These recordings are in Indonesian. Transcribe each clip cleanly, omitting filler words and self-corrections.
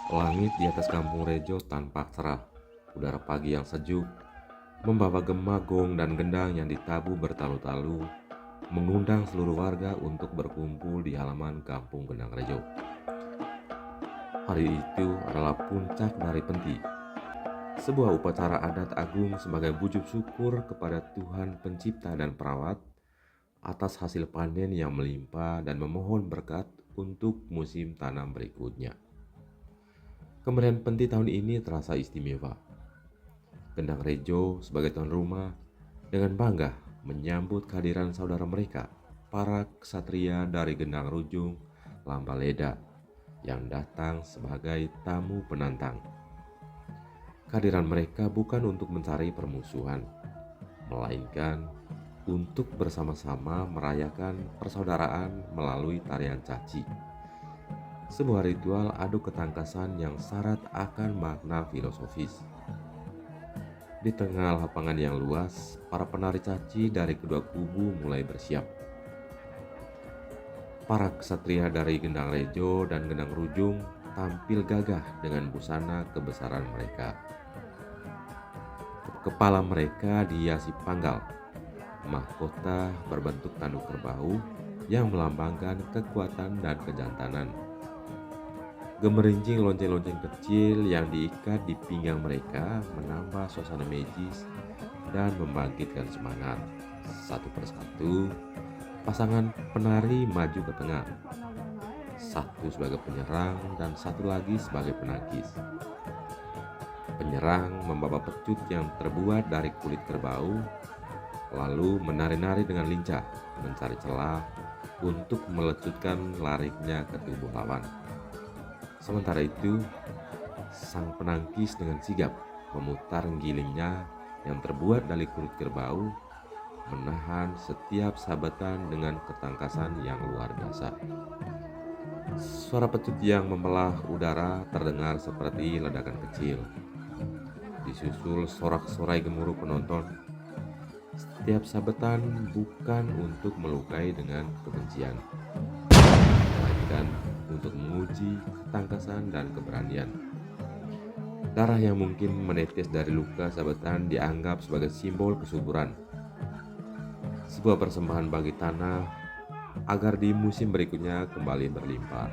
Langit di atas kampung Rejo tampak cerah. Udara pagi yang sejuk membawa gema gong dan gendang yang ditabuh bertalu-talu mengundang seluruh warga untuk berkumpul di halaman kampung Gendang Rejo. Hari itu adalah puncak dari Penti, sebuah upacara adat agung sebagai wujud syukur kepada Tuhan Pencipta dan Perawat atas hasil panen yang melimpah dan memohon berkat untuk musim tanam berikutnya. Kemeriahan Penti tahun ini terasa istimewa. Gendang Rejo sebagai tuan rumah dengan bangga menyambut kehadiran saudara mereka, para ksatria dari Gendang Rujung, Lambaleda, yang datang sebagai tamu penantang. Kehadiran mereka bukan untuk mencari permusuhan, melainkan untuk bersama-sama merayakan persaudaraan melalui tarian caci. Sebuah ritual adu ketangkasan yang syarat akan makna filosofis. Di tengah lapangan yang luas, para penari caci dari kedua kubu mulai bersiap. Para ksatria dari Gendang Rejo dan Gendang Rujung tampil gagah dengan busana kebesaran mereka. Kepala mereka dihiasi panggal, mahkota berbentuk tanduk kerbau yang melambangkan kekuatan dan kejantanan. Gemerincing lonceng-lonceng kecil yang diikat di pinggang mereka menambah suasana magis dan membangkitkan semangat. Satu persatu, pasangan penari maju ke tengah. Satu sebagai penyerang dan satu lagi sebagai penangkis. Penyerang membawa pecut yang terbuat dari kulit kerbau, lalu menari-nari dengan lincah, mencari celah untuk melecutkan lariknya ke tubuh lawan. Sementara itu, sang penangkis dengan sigap memutar gilingnya yang terbuat dari kulit kerbau, menahan setiap sabetan dengan ketangkasan yang luar biasa. Suara pecut yang membelah udara terdengar seperti ledakan kecil. Disusul sorak-sorai gemuruh penonton. Setiap sabetan bukan untuk melukai dengan kebencian, melainkan untuk menguji ketangkasan dan keberanian. Darah yang mungkin menetes dari luka sabetan dianggap sebagai simbol kesuburan. Sebuah persembahan bagi tanah agar di musim berikutnya kembali berlimpah.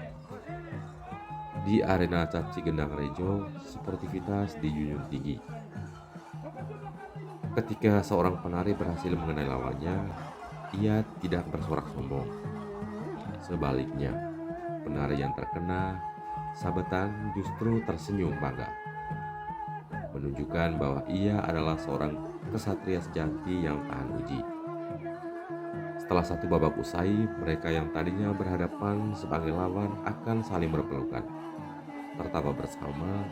Di arena caci Gendang Rejo, sportivitas dijunjung tinggi. Ketika seorang penari berhasil mengenai lawannya, ia tidak bersorak sombong. Sebaliknya, penari yang terkena sabetan justru tersenyum bangga, menunjukkan bahwa ia adalah seorang ksatria sejati yang tahan uji. Setelah satu babak usai, mereka yang tadinya berhadapan sebagai lawan akan saling berpelukan, tertawa bersama,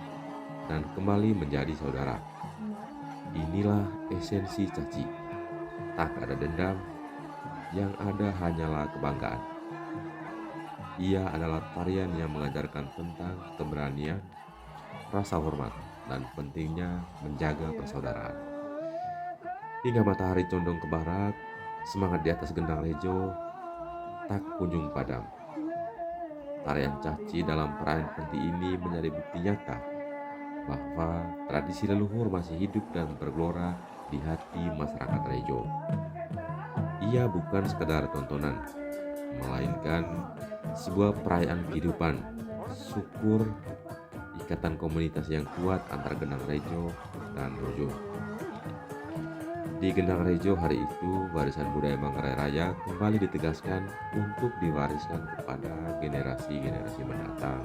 dan kembali menjadi saudara. Inilah esensi caci. Tak ada dendam, yang ada hanyalah kebanggaan. Ia adalah tarian yang mengajarkan tentang keberanian, rasa hormat, dan pentingnya menjaga persaudaraan. Hingga matahari condong ke barat, semangat di atas Gendang Rejo tak kunjung padam. Tarian caci dalam perayaan Penti ini menjadi bukti nyata bahwa tradisi leluhur masih hidup dan bergelora di hati masyarakat Rejo. Ia bukan sekedar tontonan, melainkan sebuah perayaan kehidupan, syukur, ikatan komunitas yang kuat antara Gendang Rejo dan Rujung. Di Gendang Rejo hari itu, warisan budaya Manggarai Raya kembali ditegaskan untuk diwariskan kepada generasi-generasi mendatang.